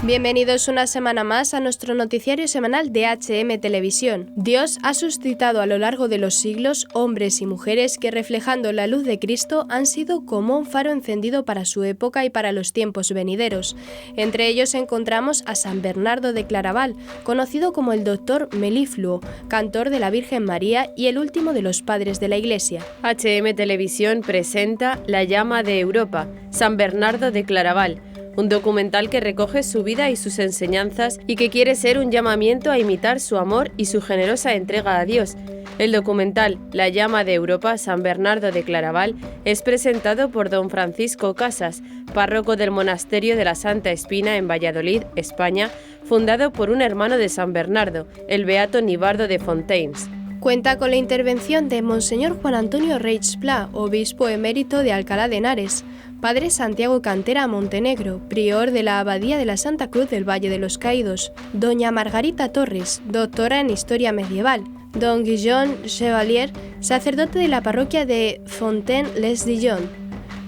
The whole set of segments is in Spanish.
Bienvenidos una semana más a nuestro noticiario semanal de HM Televisión. Dios ha suscitado a lo largo de los siglos hombres y mujeres que, reflejando la luz de Cristo, han sido como un faro encendido para su época y para los tiempos venideros. Entre ellos encontramos a San Bernardo de Claraval, conocido como el Doctor Melifluo, cantor de la Virgen María y el último de los padres de la Iglesia. HM Televisión presenta La llama de Europa, San Bernardo de Claraval, un documental que recoge su vida y sus enseñanzas y que quiere ser un llamamiento a imitar su amor y su generosa entrega a Dios. El documental La llama de Europa, San Bernardo de Claraval, es presentado por don Francisco Casas, párroco del monasterio de la Santa Espina en Valladolid, España, fundado por un hermano de San Bernardo, el beato Nibardo de Fontaines. Cuenta con la intervención de Monseñor Juan Antonio Reig Pla, obispo emérito de Alcalá de Henares, Padre Santiago Cantera Montenegro, prior de la Abadía de la Santa Cruz del Valle de los Caídos, doña Margarita Torres, doctora en Historia Medieval, don Guillaume Chevalier, sacerdote de la parroquia de Fontaine-les-Dijon,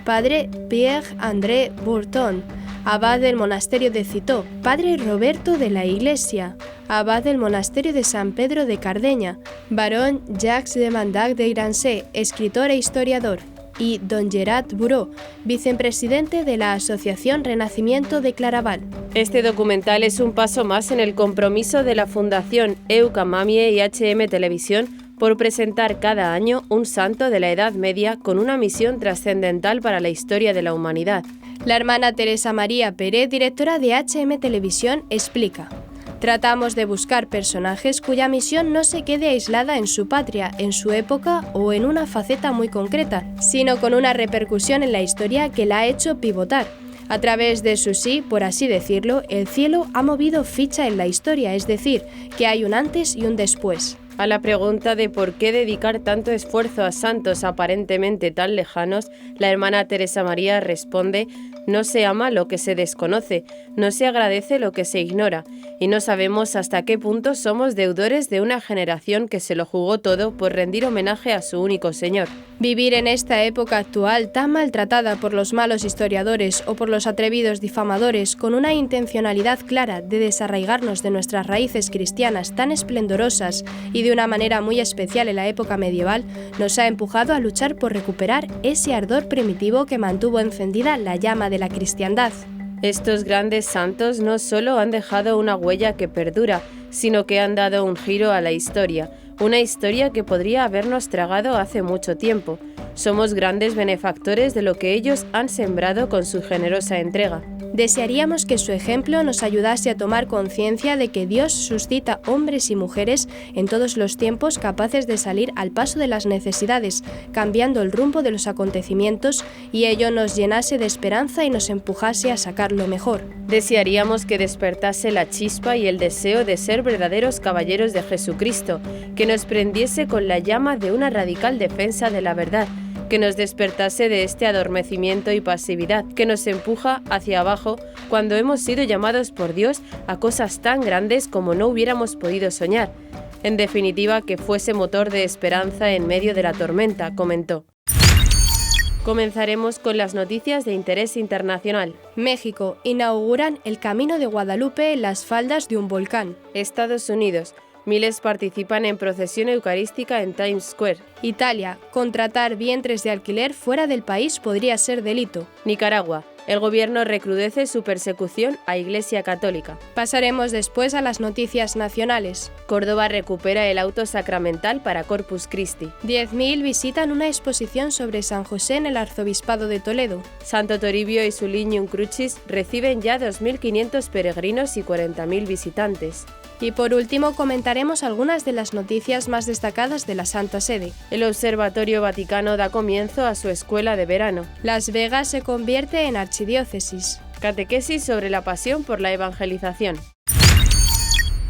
Padre Pierre-André Bourton, abad del monasterio de Citeaux, Padre Roberto de la Iglesia, abad del monasterio de San Pedro de Cardeña, barón Jacques de Mandac de Grancey, escritor e historiador, y don Gerard Buró, vicepresidente de la Asociación Renacimiento de Claraval. Este documental es un paso más en el compromiso de la Fundación Eucamamie y HM Televisión por presentar cada año un santo de la Edad Media con una misión trascendental para la historia de la humanidad. La hermana Teresa María Pérez, directora de HM Televisión, explica: tratamos de buscar personajes cuya misión no se quede aislada en su patria, en su época o en una faceta muy concreta, sino con una repercusión en la historia que la ha hecho pivotar. A través de su sí, por así decirlo, el cielo ha movido ficha en la historia, es decir, que hay un antes y un después. A la pregunta de por qué dedicar tanto esfuerzo a santos aparentemente tan lejanos, la hermana Teresa María responde: no se ama lo que se desconoce, no se agradece lo que se ignora, y no sabemos hasta qué punto somos deudores de una generación que se lo jugó todo por rendir homenaje a su único Señor. Vivir en esta época actual tan maltratada por los malos historiadores o por los atrevidos difamadores, con una intencionalidad clara de desarraigarnos de nuestras raíces cristianas tan esplendorosas y de una manera muy especial en la época medieval, nos ha empujado a luchar por recuperar ese ardor primitivo que mantuvo encendida la llama de la cristiandad. Estos grandes santos no solo han dejado una huella que perdura, sino que han dado un giro a la historia, una historia que podría habernos tragado hace mucho tiempo. Somos grandes benefactores de lo que ellos han sembrado con su generosa entrega. Desearíamos que su ejemplo nos ayudase a tomar conciencia de que Dios suscita hombres y mujeres en todos los tiempos capaces de salir al paso de las necesidades, cambiando el rumbo de los acontecimientos, y ello nos llenase de esperanza y nos empujase a sacar lo mejor. Desearíamos que despertase la chispa y el deseo de ser verdaderos caballeros de Jesucristo, que nos prendiese con la llama de una radical defensa de la verdad, que nos despertase de este adormecimiento y pasividad que nos empuja hacia abajo cuando hemos sido llamados por Dios a cosas tan grandes como no hubiéramos podido soñar. En definitiva, que fuese motor de esperanza en medio de la tormenta, comentó. Comenzaremos con las noticias de interés internacional. México: inauguran el Camino de Guadalupe en las faldas de un volcán. Estados Unidos: miles participan en procesión eucarística en Times Square. Italia: contratar vientres de alquiler fuera del país podría ser delito. Nicaragua: el gobierno recrudece su persecución a Iglesia Católica. Pasaremos después a las noticias nacionales. Córdoba recupera el auto sacramental para Corpus Christi. 10.000 visitan una exposición sobre San José en el Arzobispado de Toledo. Santo Toribio y su Lignum Crucis reciben ya 2.500 peregrinos y 40.000 visitantes. Y por último comentaremos algunas de las noticias más destacadas de la Santa Sede. El Observatorio Vaticano da comienzo a su escuela de verano. Las Vegas se convierte en archidiócesis. Catequesis sobre la pasión por la evangelización.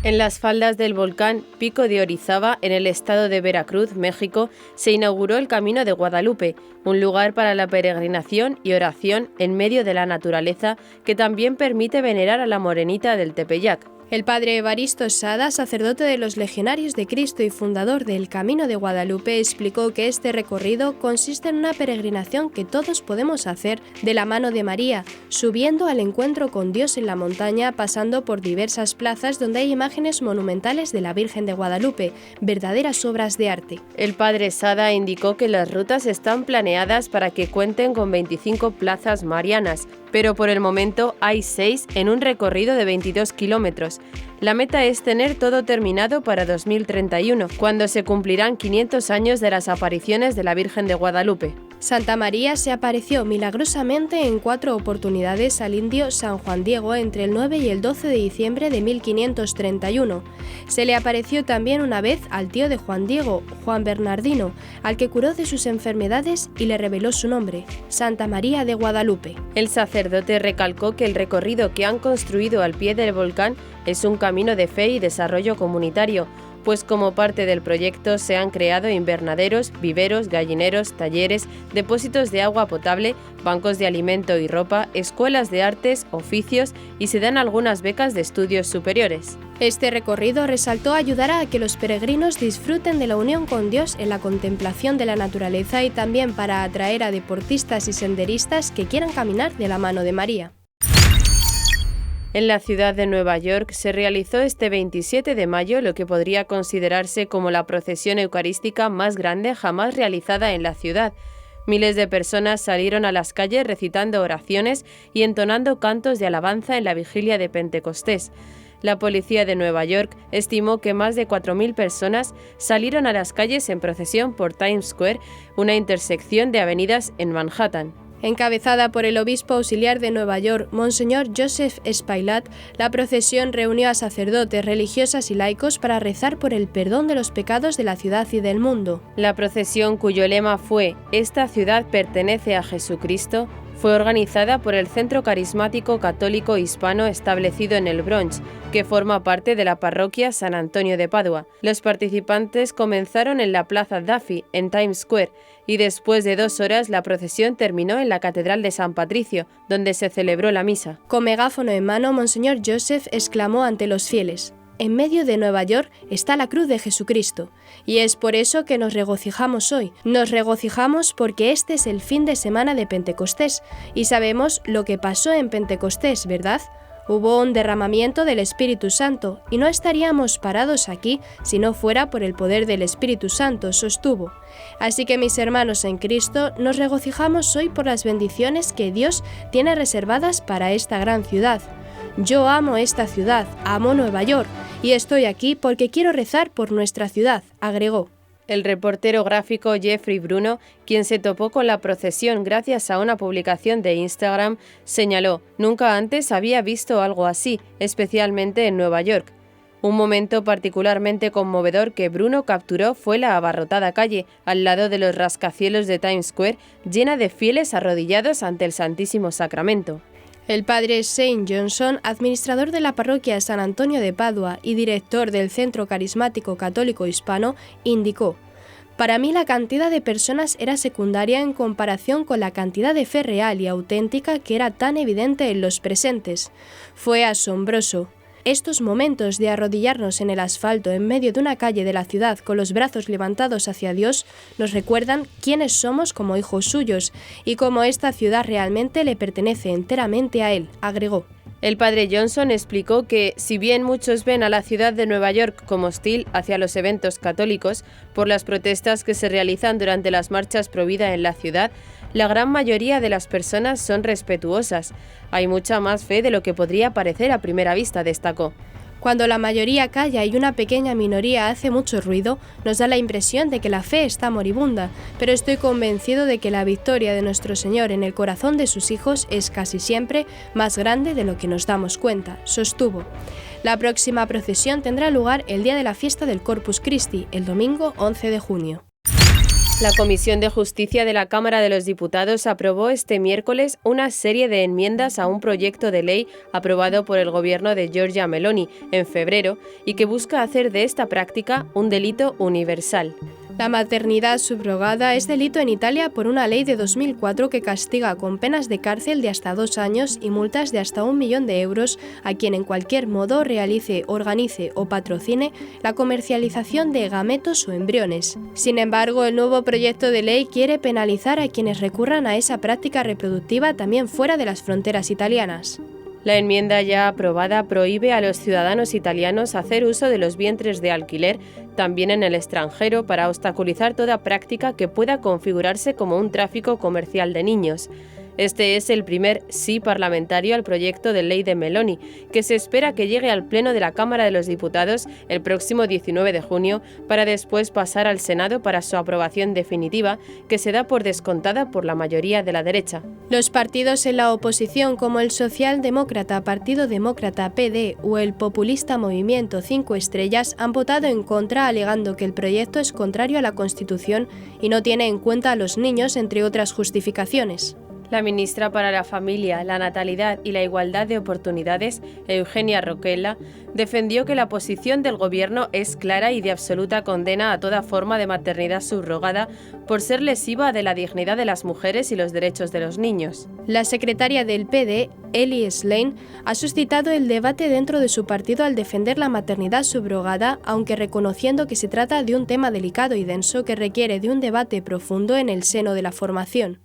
En las faldas del volcán Pico de Orizaba, en el estado de Veracruz, México, se inauguró el Camino de Guadalupe, un lugar para la peregrinación y oración en medio de la naturaleza que también permite venerar a la Morenita del Tepeyac. El padre Evaristo Sada, sacerdote de los Legionarios de Cristo y fundador del Camino de Guadalupe, explicó que este recorrido consiste en una peregrinación que todos podemos hacer de la mano de María, subiendo al encuentro con Dios en la montaña, pasando por diversas plazas donde hay imágenes monumentales de la Virgen de Guadalupe, verdaderas obras de arte. El padre Sada indicó que las rutas están planeadas para que cuenten con 25 plazas marianas, pero por el momento hay 6 en un recorrido de 22 kilómetros. La meta es tener todo terminado para 2031, cuando se cumplirán 500 años de las apariciones de la Virgen de Guadalupe. Santa María se apareció milagrosamente en 4 oportunidades al indio San Juan Diego entre el 9 y el 12 de diciembre de 1531. Se le apareció también una vez al tío de Juan Diego, Juan Bernardino, al que curó de sus enfermedades y le reveló su nombre, Santa María de Guadalupe. El sacerdote recalcó que el recorrido que han construido al pie del volcán es un camino de fe y desarrollo comunitario, pues como parte del proyecto se han creado invernaderos, viveros, gallineros, talleres, depósitos de agua potable, bancos de alimento y ropa, escuelas de artes, oficios y se dan algunas becas de estudios superiores. Este recorrido resaltó ayudará a que los peregrinos disfruten de la unión con Dios en la contemplación de la naturaleza y también para atraer a deportistas y senderistas que quieran caminar de la mano de María. En la ciudad de Nueva York se realizó este 27 de mayo lo que podría considerarse como la procesión eucarística más grande jamás realizada en la ciudad. Miles de personas salieron a las calles recitando oraciones y entonando cantos de alabanza en la vigilia de Pentecostés. La policía de Nueva York estimó que más de 4.000 personas salieron a las calles en procesión por Times Square, una intersección de avenidas en Manhattan. Encabezada por el obispo auxiliar de Nueva York, Monseñor Joseph Spailat, la procesión reunió a sacerdotes, religiosas y laicos para rezar por el perdón de los pecados de la ciudad y del mundo. La procesión, cuyo lema fue «Esta ciudad pertenece a Jesucristo», fue organizada por el Centro Carismático Católico Hispano establecido en el Bronx, que forma parte de la parroquia San Antonio de Padua. Los participantes comenzaron en la Plaza Duffy, en Times Square, y después de 2 horas la procesión terminó en la Catedral de San Patricio, donde se celebró la misa. Con megáfono en mano, Monseñor Joseph exclamó ante los fieles: «En medio de Nueva York está la cruz de Jesucristo, y es por eso que nos regocijamos hoy. Nos regocijamos porque este es el fin de semana de Pentecostés, y sabemos lo que pasó en Pentecostés, ¿verdad? Hubo un derramamiento del Espíritu Santo, y no estaríamos parados aquí si no fuera por el poder del Espíritu Santo», sostuvo. Así que mis hermanos en Cristo, nos regocijamos hoy por las bendiciones que Dios tiene reservadas para esta gran ciudad. Yo amo esta ciudad, amo Nueva York, y estoy aquí porque quiero rezar por nuestra ciudad, agregó. El reportero gráfico Jeffrey Bruno, quien se topó con la procesión gracias a una publicación de Instagram, señaló: «Nunca antes había visto algo así, especialmente en Nueva York». Un momento particularmente conmovedor que Bruno capturó fue la abarrotada calle, al lado de los rascacielos de Times Square, llena de fieles arrodillados ante el Santísimo Sacramento. El padre Saint Johnson, administrador de la parroquia San Antonio de Padua y director del Centro Carismático Católico Hispano, indicó: «Para mí la cantidad de personas era secundaria en comparación con la cantidad de fe real y auténtica que era tan evidente en los presentes. Fue asombroso. Estos momentos de arrodillarnos en el asfalto en medio de una calle de la ciudad con los brazos levantados hacia Dios nos recuerdan quiénes somos como hijos suyos y cómo esta ciudad realmente le pertenece enteramente a Él», agregó. El padre Johnson explicó que, si bien muchos ven a la ciudad de Nueva York como hostil hacia los eventos católicos por las protestas que se realizan durante las marchas pro vida en la ciudad, la gran mayoría de las personas son respetuosas. Hay mucha más fe de lo que podría parecer a primera vista, destacó. Cuando la mayoría calla y una pequeña minoría hace mucho ruido, nos da la impresión de que la fe está moribunda, pero estoy convencido de que la victoria de nuestro Señor en el corazón de sus hijos es casi siempre más grande de lo que nos damos cuenta, sostuvo. La próxima procesión tendrá lugar el día de la fiesta del Corpus Christi, el domingo 11 de junio. La Comisión de Justicia de la Cámara de los Diputados aprobó este miércoles una serie de enmiendas a un proyecto de ley aprobado por el gobierno de Giorgia Meloni en febrero y que busca hacer de esta práctica un delito universal. La maternidad subrogada es delito en Italia por una ley de 2004 que castiga con penas de cárcel de hasta 2 años y multas de hasta 1 millón de euros a quien en cualquier modo realice, organice o patrocine la comercialización de gametos o embriones. Sin embargo, el nuevo proyecto de ley quiere penalizar a quienes recurran a esa práctica reproductiva también fuera de las fronteras italianas. La enmienda ya aprobada prohíbe a los ciudadanos italianos hacer uso de los vientres de alquiler también en el extranjero para obstaculizar toda práctica que pueda configurarse como un tráfico comercial de niños. Este es el primer sí parlamentario al proyecto de ley de Meloni, que se espera que llegue al Pleno de la Cámara de los Diputados el próximo 19 de junio para después pasar al Senado para su aprobación definitiva, que se da por descontada por la mayoría de la derecha. Los partidos en la oposición, como el Socialdemócrata, Partido Demócrata, PD o el populista Movimiento 5 Estrellas, han votado en contra alegando que el proyecto es contrario a la Constitución y no tiene en cuenta a los niños, entre otras justificaciones. La ministra para la Familia, la Natalidad y la Igualdad de Oportunidades, Eugenia Roquella, defendió que la posición del Gobierno es clara y de absoluta condena a toda forma de maternidad subrogada por ser lesiva de la dignidad de las mujeres y los derechos de los niños. La secretaria del PD, Elly Schlein, ha suscitado el debate dentro de su partido al defender la maternidad subrogada, aunque reconociendo que se trata de un tema delicado y denso que requiere de un debate profundo en el seno de la formación.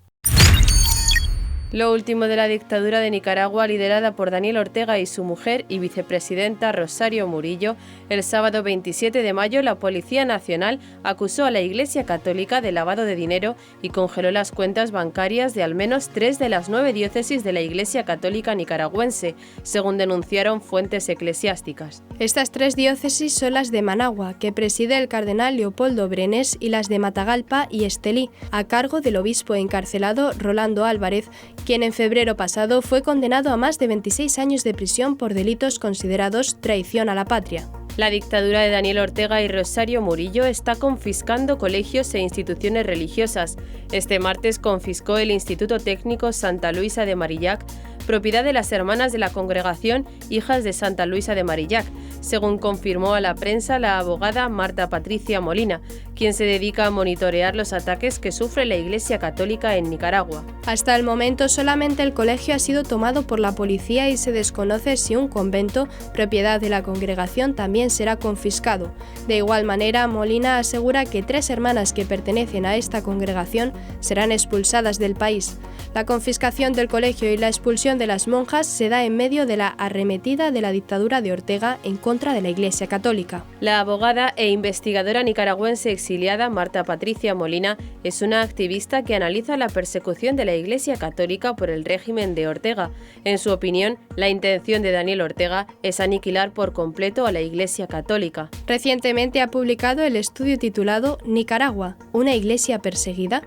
Lo último de la dictadura de Nicaragua, liderada por Daniel Ortega y su mujer y vicepresidenta Rosario Murillo, el sábado 27 de mayo la Policía Nacional acusó a la Iglesia Católica de lavado de dinero y congeló las cuentas bancarias de al menos 3 de las 9 diócesis de la Iglesia Católica nicaragüense, según denunciaron fuentes eclesiásticas. Estas 3 diócesis son las de Managua, que preside el cardenal Leopoldo Brenes, y las de Matagalpa y Estelí, a cargo del obispo encarcelado Rolando Álvarez, quien en febrero pasado fue condenado a más de 26 años de prisión por delitos considerados traición a la patria. La dictadura de Daniel Ortega y Rosario Murillo está confiscando colegios e instituciones religiosas. Este martes confiscó el Instituto Técnico Santa Luisa de Marillac, propiedad de las hermanas de la congregación Hijas de Santa Luisa de Marillac, según confirmó a la prensa la abogada Marta Patricia Molina, quien se dedica a monitorear los ataques que sufre la Iglesia Católica en Nicaragua. Hasta el momento solamente el colegio ha sido tomado por la policía y se desconoce si un convento, propiedad de la congregación, también será confiscado. De igual manera, Molina asegura que 3 hermanas que pertenecen a esta congregación serán expulsadas del país. La confiscación del colegio y la expulsión de las monjas se da en medio de la arremetida de la dictadura de Ortega en contra de la Iglesia Católica. La abogada e investigadora nicaragüense exiliada Marta Patricia Molina es una activista que analiza la persecución de la Iglesia Católica por el régimen de Ortega. En su opinión, la intención de Daniel Ortega es aniquilar por completo a la Iglesia Católica. Recientemente ha publicado el estudio titulado Nicaragua, ¿una iglesia perseguida?,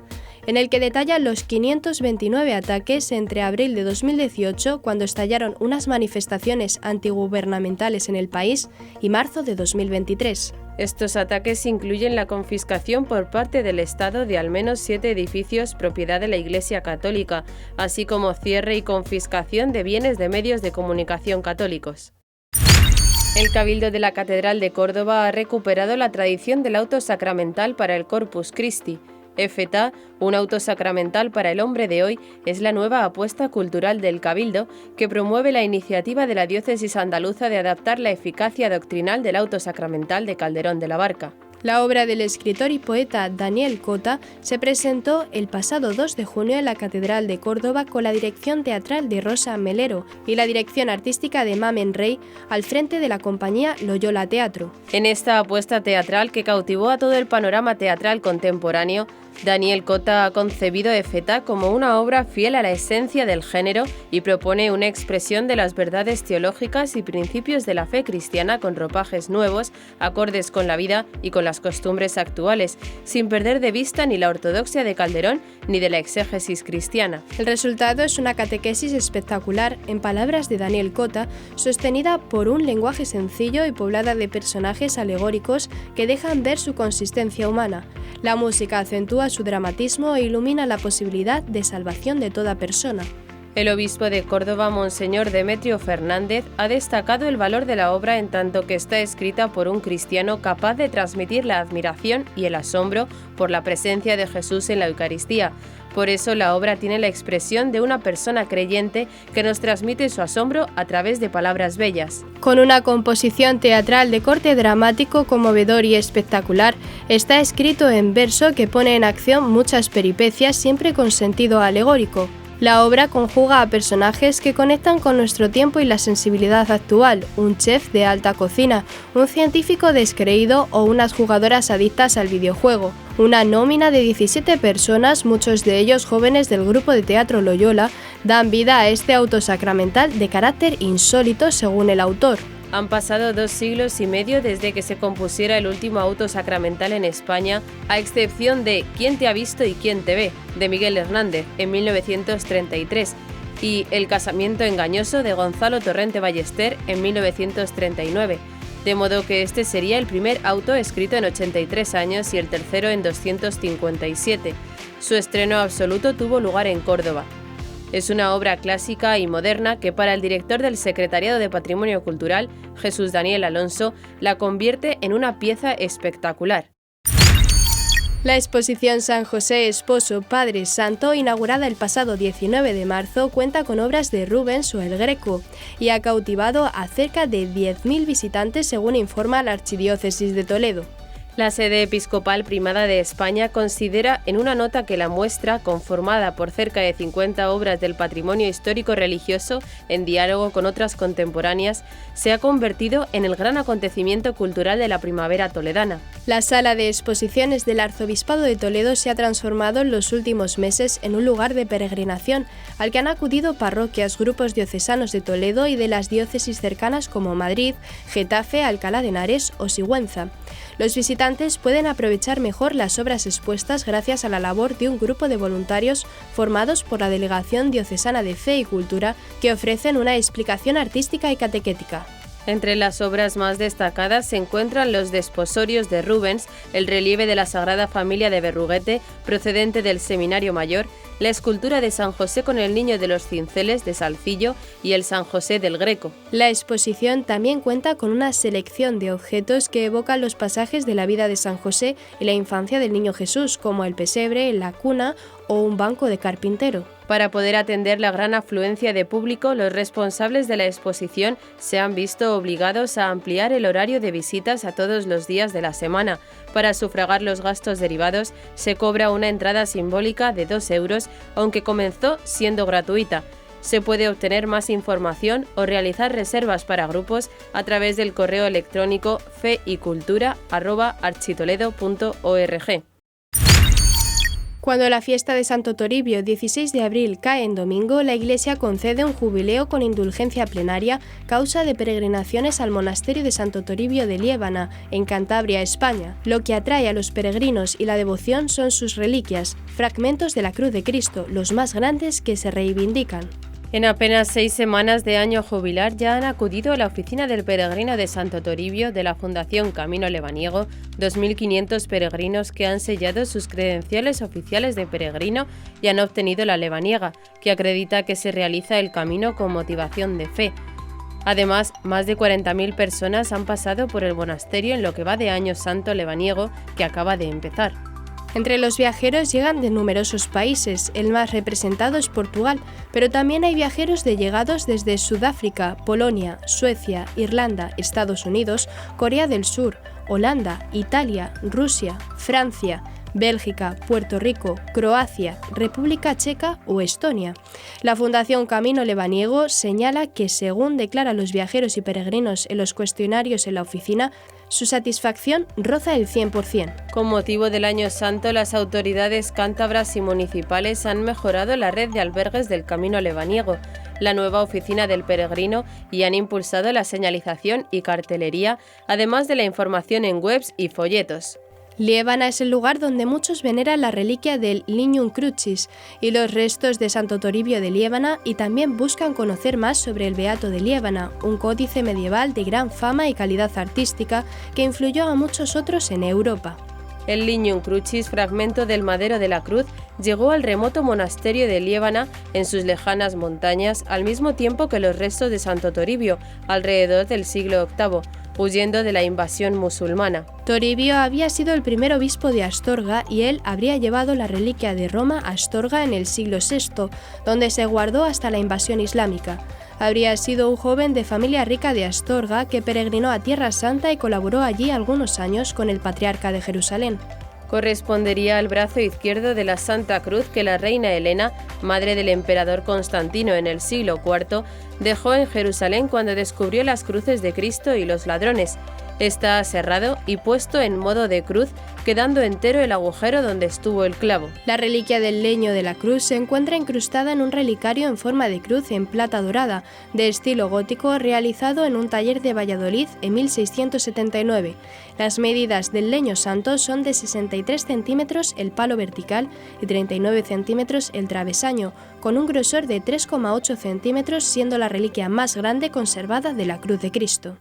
en el que detalla los 529 ataques entre abril de 2018, cuando estallaron unas manifestaciones antigubernamentales en el país, y marzo de 2023. Estos ataques incluyen la confiscación por parte del Estado de al menos 7 edificios propiedad de la Iglesia Católica, así como cierre y confiscación de bienes de medios de comunicación católicos. El Cabildo de la Catedral de Córdoba ha recuperado la tradición del auto sacramental para el Corpus Christi. EFETA, un auto sacramental para el hombre de hoy, es la nueva apuesta cultural del Cabildo, que promueve la iniciativa de la diócesis andaluza de adaptar la eficacia doctrinal del auto sacramental de Calderón de la Barca. La obra del escritor y poeta Daniel Cota se presentó el pasado 2 de junio en la Catedral de Córdoba con la dirección teatral de Rosa Melero y la dirección artística de Mamen Rey al frente de la compañía Loyola Teatro. En esta apuesta teatral que cautivó a todo el panorama teatral contemporáneo, Daniel Cota ha concebido EFETA como una obra fiel a la esencia del género y propone una expresión de las verdades teológicas y principios de la fe cristiana con ropajes nuevos, acordes con la vida y con las costumbres actuales, sin perder de vista ni la ortodoxia de Calderón ni de la exégesis cristiana. El resultado es una catequesis espectacular, en palabras de Daniel Cota, sostenida por un lenguaje sencillo y poblada de personajes alegóricos que dejan ver su consistencia humana. La música acentúa su dramatismo e ilumina la posibilidad de salvación de toda persona. El obispo de Córdoba, Monseñor Demetrio Fernández, ha destacado el valor de la obra en tanto que está escrita por un cristiano capaz de transmitir la admiración y el asombro por la presencia de Jesús en la Eucaristía. Por eso la obra tiene la expresión de una persona creyente que nos transmite su asombro a través de palabras bellas. Con una composición teatral de corte dramático, conmovedor y espectacular, está escrito en verso que pone en acción muchas peripecias siempre con sentido alegórico. La obra conjuga a personajes que conectan con nuestro tiempo y la sensibilidad actual, un chef de alta cocina, un científico descreído o unas jugadoras adictas al videojuego. Una nómina de 17 personas, muchos de ellos jóvenes del grupo de teatro Loyola, dan vida a este auto sacramental de carácter insólito según el autor. Han pasado 2 siglos y medio desde que se compusiera el último auto sacramental en España, a excepción de ¿Quién te ha visto y quién te ve?, de Miguel Hernández, en 1933, y El casamiento engañoso, de Gonzalo Torrente Ballester, en 1939, de modo que este sería el primer auto escrito en 83 años y el tercero en 257. Su estreno absoluto tuvo lugar en Córdoba. Es una obra clásica y moderna que para el director del Secretariado de Patrimonio Cultural, Jesús Daniel Alonso, la convierte en una pieza espectacular. La exposición San José Esposo Padre Santo, inaugurada el pasado 19 de marzo, cuenta con obras de Rubens o El Greco y ha cautivado a cerca de 10.000 visitantes, según informa la Archidiócesis de Toledo. La sede episcopal primada de España considera en una nota que la muestra, conformada por cerca de 50 obras del patrimonio histórico religioso en diálogo con otras contemporáneas, se ha convertido en el gran acontecimiento cultural de la primavera toledana. La sala de exposiciones del Arzobispado de Toledo se ha transformado en los últimos meses en un lugar de peregrinación al que han acudido parroquias, grupos diocesanos de Toledo y de las diócesis cercanas como Madrid, Getafe, Alcalá de Henares o Sigüenza. Los visitantes pueden aprovechar mejor las obras expuestas gracias a la labor de un grupo de voluntarios formados por la Delegación Diocesana de Fe y Cultura, que ofrecen una explicación artística y catequética. Entre las obras más destacadas se encuentran los Desposorios de Rubens, el relieve de la Sagrada Familia de Berruguete, procedente del Seminario Mayor, la escultura de San José con el Niño de los Cinceles de Salcillo y el San José del Greco. La exposición también cuenta con una selección de objetos que evocan los pasajes de la vida de San José y la infancia del Niño Jesús, como el pesebre, la cuna o un banco de carpintero. Para poder atender la gran afluencia de público, los responsables de la exposición se han visto obligados a ampliar el horario de visitas a todos los días de la semana. Para sufragar los gastos derivados, se cobra una entrada simbólica de 2 euros, aunque comenzó siendo gratuita. Se puede obtener más información o realizar reservas para grupos a través del correo electrónico feycultura@architoledo.org. Cuando la fiesta de Santo Toribio, 16 de abril, cae en domingo, la Iglesia concede un jubileo con indulgencia plenaria, causa de peregrinaciones al monasterio de Santo Toribio de Liébana, en Cantabria, España. Lo que atrae a los peregrinos y la devoción son sus reliquias, fragmentos de la cruz de Cristo, los más grandes que se reivindican. En apenas 6 semanas de año jubilar ya han acudido a la oficina del peregrino de Santo Toribio de la Fundación Camino Lebaniego 2.500 peregrinos que han sellado sus credenciales oficiales de peregrino y han obtenido la lebaniega, que acredita que se realiza el camino con motivación de fe. Además, más de 40.000 personas han pasado por el monasterio en lo que va de Año Santo Lebaniego, que acaba de empezar. Entre los viajeros llegan de numerosos países, el más representado es Portugal, pero también hay viajeros llegados desde Sudáfrica, Polonia, Suecia, Irlanda, Estados Unidos, Corea del Sur, Holanda, Italia, Rusia, Francia, Bélgica, Puerto Rico, Croacia, República Checa o Estonia. La Fundación Camino Lebaniego señala que, según declaran los viajeros y peregrinos en los cuestionarios en la oficina, su satisfacción roza el 100%. Con motivo del Año Santo, las autoridades cántabras y municipales han mejorado la red de albergues del Camino Lebaniego, la nueva oficina del peregrino, y han impulsado la señalización y cartelería, además de la información en webs y folletos. Liébana es el lugar donde muchos veneran la reliquia del Lignum Crucis y los restos de Santo Toribio de Liébana, y también buscan conocer más sobre el Beato de Liébana, un códice medieval de gran fama y calidad artística que influyó a muchos otros en Europa. El Lignum Crucis, fragmento del madero de la cruz, llegó al remoto monasterio de Liébana en sus lejanas montañas al mismo tiempo que los restos de Santo Toribio, alrededor del siglo VIII, huyendo de la invasión musulmana. Toribio había sido el primer obispo de Astorga y él habría llevado la reliquia de Roma a Astorga en el siglo VI, donde se guardó hasta la invasión islámica. Habría sido un joven de familia rica de Astorga que peregrinó a Tierra Santa y colaboró allí algunos años con el patriarca de Jerusalén. Correspondería al brazo izquierdo de la Santa Cruz que la reina Helena, madre del emperador Constantino en el siglo IV, dejó en Jerusalén cuando descubrió las cruces de Cristo y los ladrones. Está aserrado y puesto en modo de cruz, quedando entero el agujero donde estuvo el clavo. La reliquia del leño de la cruz se encuentra incrustada en un relicario en forma de cruz en plata dorada, de estilo gótico, realizado en un taller de Valladolid en 1679. Las medidas del leño santo son de 63 centímetros el palo vertical y 39 centímetros el travesaño, con un grosor de 3,8 centímetros, siendo la reliquia más grande conservada de la cruz de Cristo.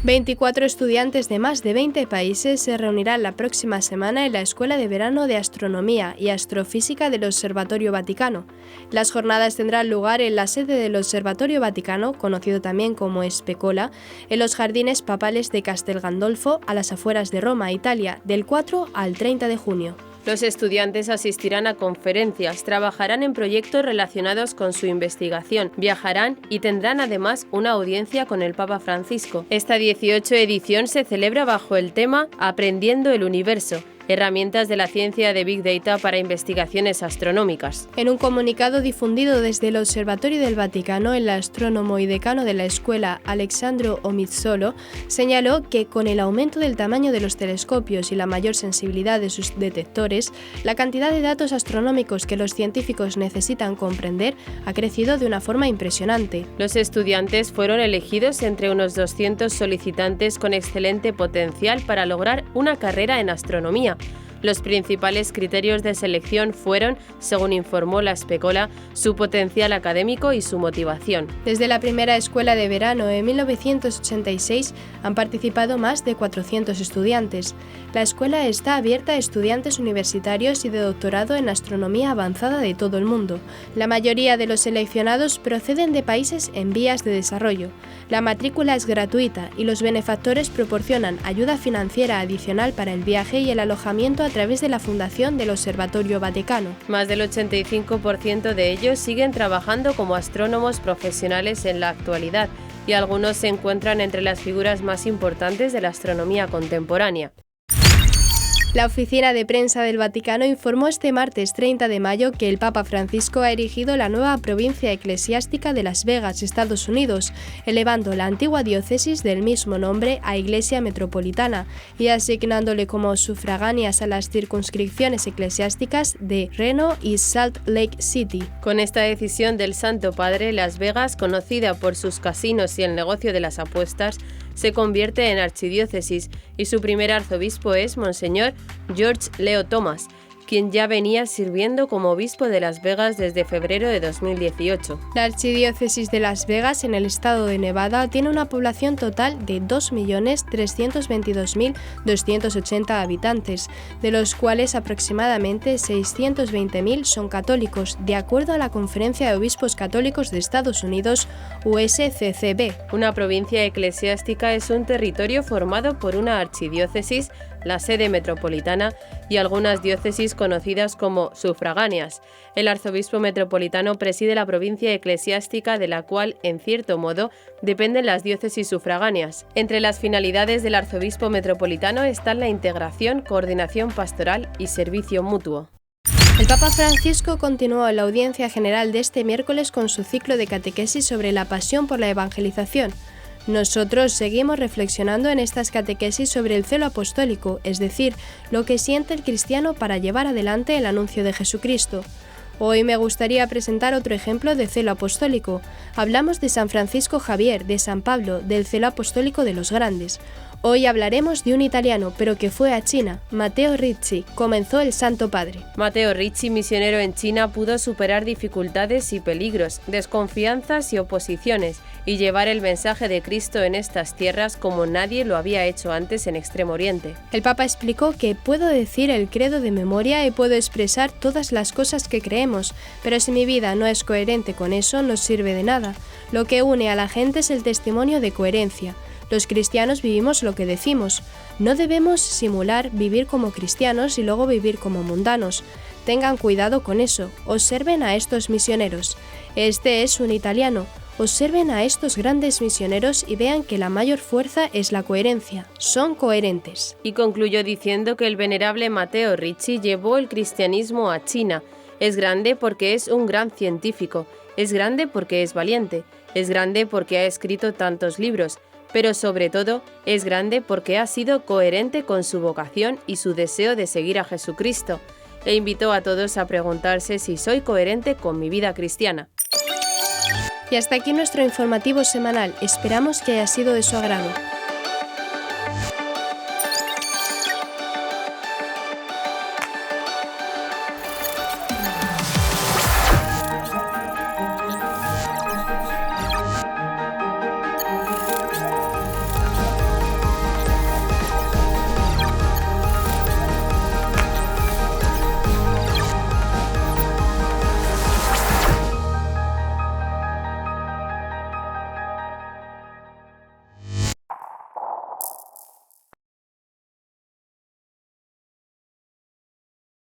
24 estudiantes de más de 20 países se reunirán la próxima semana en la Escuela de Verano de Astronomía y Astrofísica del Observatorio Vaticano. Las jornadas tendrán lugar en la sede del Observatorio Vaticano, conocido también como Specola, en los jardines papales de Castel Gandolfo, a las afueras de Roma, Italia, del 4 al 30 de junio. Los estudiantes asistirán a conferencias, trabajarán en proyectos relacionados con su investigación, viajarán y tendrán además una audiencia con el Papa Francisco. Esta 18 edición se celebra bajo el tema Aprendiendo el Universo, herramientas de la ciencia de Big Data para investigaciones astronómicas. En un comunicado difundido desde el Observatorio del Vaticano, el astrónomo y decano de la escuela, Alessandro Omizzolo, señaló que con el aumento del tamaño de los telescopios y la mayor sensibilidad de sus detectores, la cantidad de datos astronómicos que los científicos necesitan comprender ha crecido de una forma impresionante. Los estudiantes fueron elegidos entre unos 200 solicitantes con excelente potencial para lograr una carrera en astronomía. Los principales criterios de selección fueron, según informó la Specola, su potencial académico y su motivación. Desde la primera escuela de verano en 1986 han participado más de 400 estudiantes. La escuela está abierta a estudiantes universitarios y de doctorado en astronomía avanzada de todo el mundo. La mayoría de los seleccionados proceden de países en vías de desarrollo. La matrícula es gratuita y los benefactores proporcionan ayuda financiera adicional para el viaje y el alojamiento a través de la Fundación del Observatorio Vaticano. Más del 85% de ellos siguen trabajando como astrónomos profesionales en la actualidad y algunos se encuentran entre las figuras más importantes de la astronomía contemporánea. La oficina de prensa del Vaticano informó este martes 30 de mayo que el Papa Francisco ha erigido la nueva provincia eclesiástica de Las Vegas, Estados Unidos, elevando la antigua diócesis del mismo nombre a Iglesia Metropolitana y asignándole como sufragáneas a las circunscripciones eclesiásticas de Reno y Salt Lake City. Con esta decisión del Santo Padre, Las Vegas, conocida por sus casinos y el negocio de las apuestas, se convierte en archidiócesis y su primer arzobispo es Monseñor George Leo Thomas, quien ya venía sirviendo como obispo de Las Vegas desde febrero de 2018. La archidiócesis de Las Vegas, en el estado de Nevada, tiene una población total de 2.322.280 habitantes, de los cuales aproximadamente 620.000 son católicos, de acuerdo a la Conferencia de Obispos Católicos de Estados Unidos, USCCB. Una provincia eclesiástica es un territorio formado por una archidiócesis, la sede metropolitana y algunas diócesis conocidas como sufragáneas. El arzobispo metropolitano preside la provincia eclesiástica de la cual, en cierto modo, dependen las diócesis sufragáneas. Entre las finalidades del arzobispo metropolitano están la integración, coordinación pastoral y servicio mutuo. El Papa Francisco continuó la audiencia general de este miércoles con su ciclo de catequesis sobre la pasión por la evangelización. Nosotros seguimos reflexionando en estas catequesis sobre el celo apostólico, es decir, lo que siente el cristiano para llevar adelante el anuncio de Jesucristo. Hoy me gustaría presentar otro ejemplo de celo apostólico. Hablamos de San Francisco Javier, de San Pablo, del celo apostólico de los grandes. Hoy hablaremos de un italiano, pero que fue a China. Matteo Ricci comenzó el Santo Padre. Matteo Ricci, misionero en China, pudo superar dificultades y peligros, desconfianzas y oposiciones, y llevar el mensaje de Cristo en estas tierras como nadie lo había hecho antes en Extremo Oriente. El Papa explicó que puedo decir el credo de memoria y puedo expresar todas las cosas que creemos, pero si mi vida no es coherente con eso, no sirve de nada. Lo que une a la gente es el testimonio de coherencia. Los cristianos vivimos lo que decimos. No debemos simular vivir como cristianos y luego vivir como mundanos. Tengan cuidado con eso. Observen a estos misioneros. Este es un italiano. Observen a estos grandes misioneros y vean que la mayor fuerza es la coherencia. Son coherentes. Y concluyó diciendo que el venerable Matteo Ricci llevó el cristianismo a China. Es grande porque es un gran científico. Es grande porque es valiente. Es grande porque ha escrito tantos libros. Pero sobre todo es grande porque ha sido coherente con su vocación y su deseo de seguir a Jesucristo. E invitó a todos a preguntarse si soy coherente con mi vida cristiana. Y hasta aquí nuestro informativo semanal. Esperamos que haya sido de su agrado.